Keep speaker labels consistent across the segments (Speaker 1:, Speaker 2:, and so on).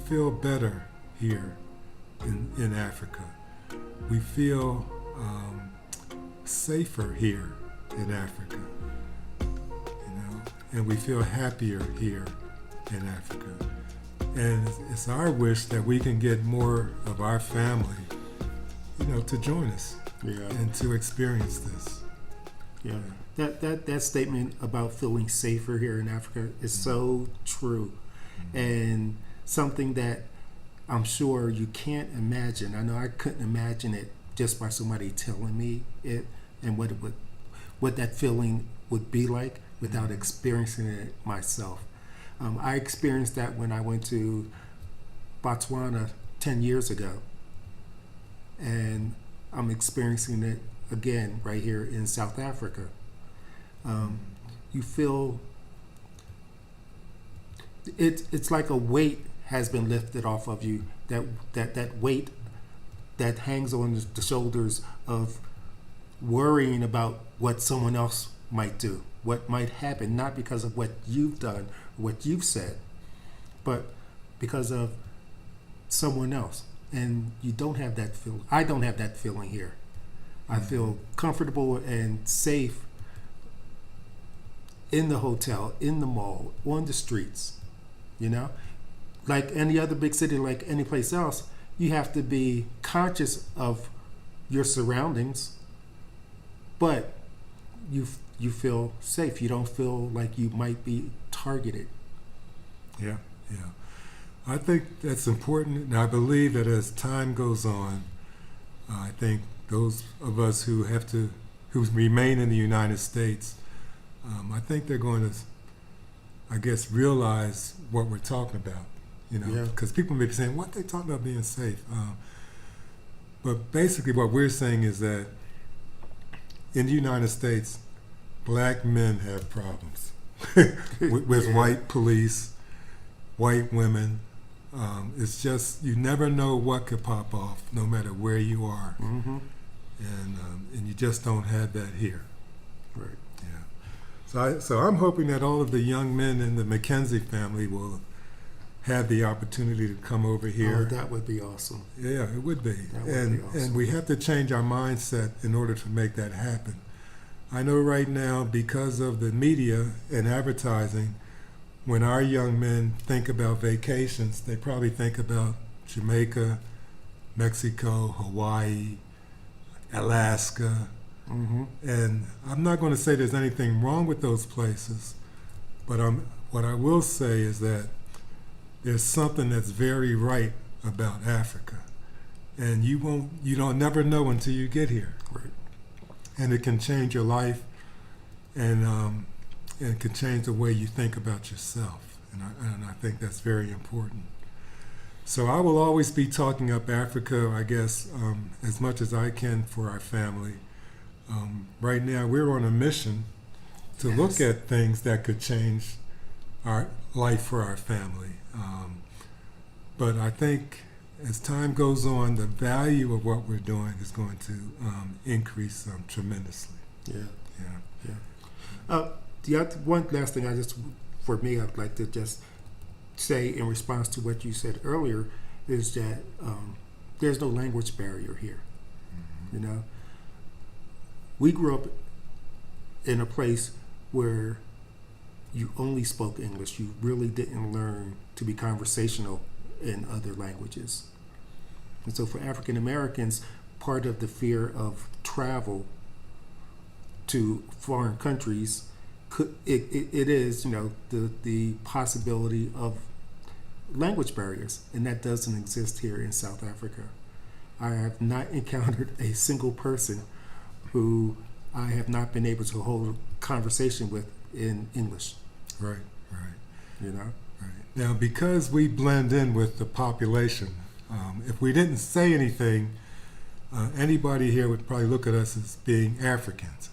Speaker 1: feel better here in Africa. We feel safer here in Africa, and we feel happier here in Africa. And it's our wish that we can get more of our family, to join us and to experience this.
Speaker 2: Yeah. That statement about feeling safer here in Africa is so true, and something that I'm sure you can't imagine. I know I couldn't imagine it just by somebody telling me it and what that feeling would be like without experiencing it myself. I experienced that when I went to Botswana 10 years ago, and I'm experiencing it again right here in South Africa. You feel it's like a weight has been lifted off of you. That weight that hangs on the shoulders of worrying about what someone else might do, what might happen, not because of what you've done, what you've said, but because of someone else. And you don't have that feeling. I don't have that feeling here. I feel comfortable and safe in the hotel, in the mall, on the streets. Like any other big city, like any place else, you have to be conscious of your surroundings, but you feel safe. You don't feel like you might be targeted.
Speaker 1: Yeah. I think that's important, and I believe that as time goes on, I think those of us who remain in the United States, I think they're going to, realize what we're talking about. Because people may be saying, "What they talking about being safe?" But basically, what we're saying is that in the United States, black men have problems with white police, white women. It's just you never know what could pop off, no matter where you are, and you just don't have that here.
Speaker 2: Right.
Speaker 1: Yeah. So I'm hoping that all of the young men in the McKenzie family will have the opportunity to come over here.
Speaker 2: Oh, that would be awesome.
Speaker 1: Yeah, it would be.
Speaker 2: That would be awesome.
Speaker 1: And we have to change our mindset in order to make that happen. I know right now, because of the media and advertising, when our young men think about vacations, they probably think about Jamaica, Mexico, Hawaii, Alaska. And I'm not going to say there's anything wrong with those places, but what I will say is that there's something that's very right about Africa, and you don't never know until you get here.
Speaker 2: Right.
Speaker 1: And it can change your life, and it can change the way you think about yourself, and I think that's very important. So I will always be talking up Africa, as much as I can for our family. Right now, we're on a mission to look at things that could change our life for our family. But I think as time goes on, the value of what we're doing is going to increase tremendously.
Speaker 2: One last thing I'd like to just say in response to what you said earlier is that there's no language barrier here. We grew up in a place where you only spoke English. You really didn't learn to be conversational in other languages. And so for African Americans, part of the fear of travel to foreign countries, it is the possibility of language barriers, and that doesn't exist here in South Africa. I have not encountered a single person who I have not been able to hold a conversation with in English.
Speaker 1: Right. Right. Now, because we blend in with the population, if we didn't say anything, anybody here would probably look at us as being Africans.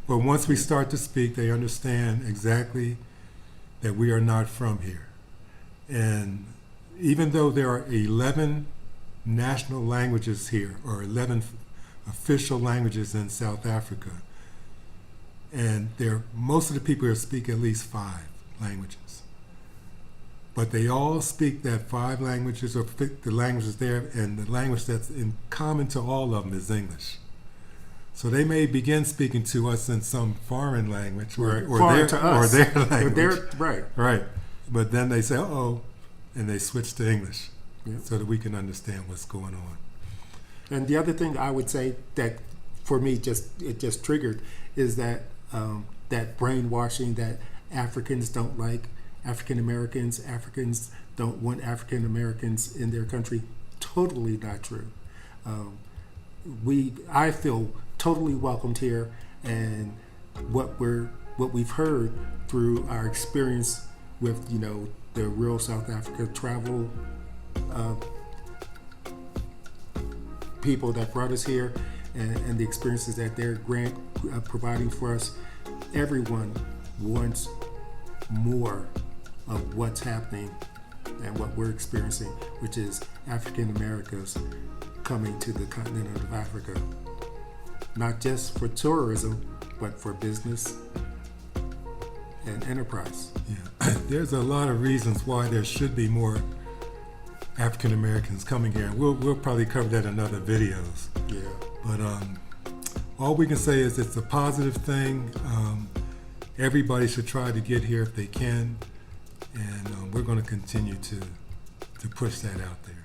Speaker 1: But once we start to speak, they understand exactly that we are not from here. And even though there are 11 national languages here, or 11 official languages in South Africa, and most of the people here speak at least 5 languages. but they all speak that 5 languages, or the languages there, and the language that's in common to all of them is English. So they may begin speaking to us in some foreign language, or
Speaker 2: Foreign to us.
Speaker 1: or their language.
Speaker 2: Right.
Speaker 1: Right. But then they say, uh-oh, and they switch to English,
Speaker 2: Yeah.
Speaker 1: so that we can understand what's going on.
Speaker 2: And the other thing I would say that for me it just triggered is that that brainwashing that Africans don't like African Americans, Africans don't want African Americans in their country. Totally not true. I feel totally welcomed here, and what we've heard through our experience with the Real South Africa travel people that brought us here, and the experiences that they're providing for us. Everyone wants more of what's happening and what we're experiencing, which is African Americans coming to the continent of Africa, not just for tourism, but for business and enterprise.
Speaker 1: Yeah, there's a lot of reasons why there should be more African Americans coming here. We'll probably cover that in other videos.
Speaker 2: Yeah.
Speaker 1: But all we can say is it's a positive thing. Everybody should try to get here if they can, and we're going to continue to push that out there.